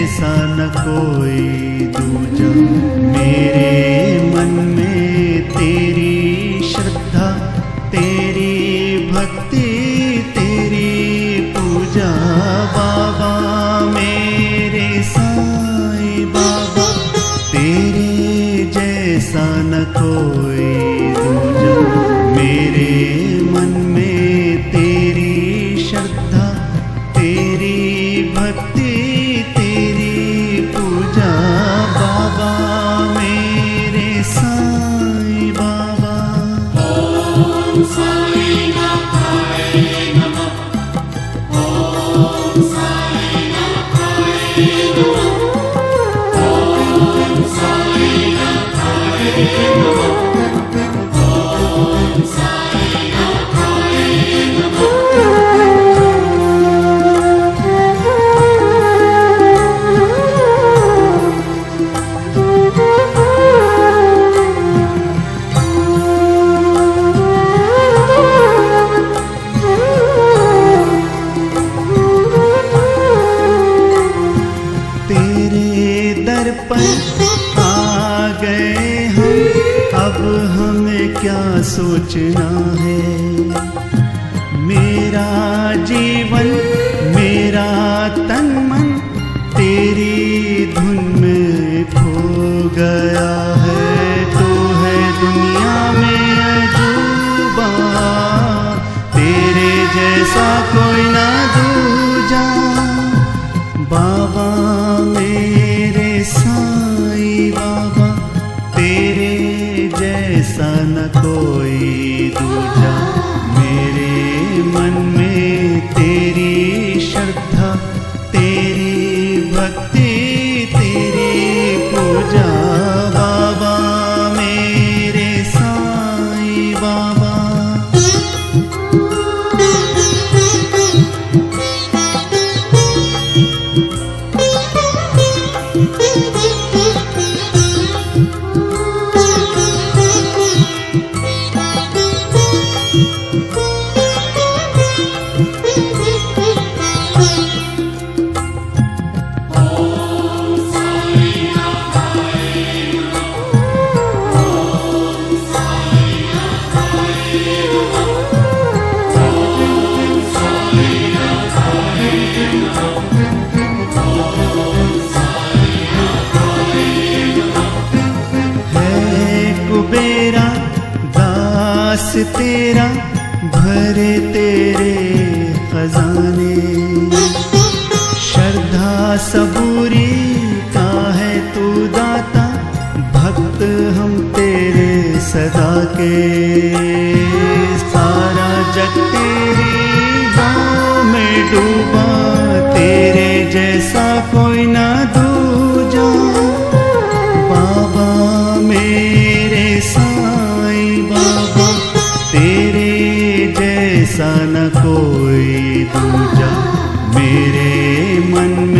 जैसा न कोई दूजा। मेरे मन में तेरी श्रद्धा, तेरी भक्ति, तेरी पूजा। बाबा मेरे साईं बाबा, तेरे जैसा न कोई दूजा। मेरे मन में तेरी श्रद्धा, तेरी भक्ति, तेरी पूजा। बाबा मेरे साईं बाबा। ओम साईनाथाय नमः। ओम साईनाथाय नमः। ओम साईनाथाय नमः। ओम साईनाथाय नमः। आ गए हम, अब हमें क्या सोचना है। मेरा जीवन, मेरा तन मन तेरी धुन में खो गया है। तू है दुनिया में अजूबा, तेरे जैसा कोई ना दूजा। बाबा मेरे साईं बाबा, तेरे जैसा न कोई दूजा। मेरे मन में तेरी श्रद्धा, तेरी भक्ति, तेरी पूजा। बाबा मेरे साईं बाबा। कुबेरा दास तेरा, भरे तेरे खजाने। श्रद्धा सबूरी का है तू दाता, भक्त हम तेरे सदा के। सारा जग तेरी गाँव में डूबा, तेरे जैसा कोई ना दूजा। बाबा मेरे साईं बाबा, तेरे जैसा न कोई दूजा। मेरे मन में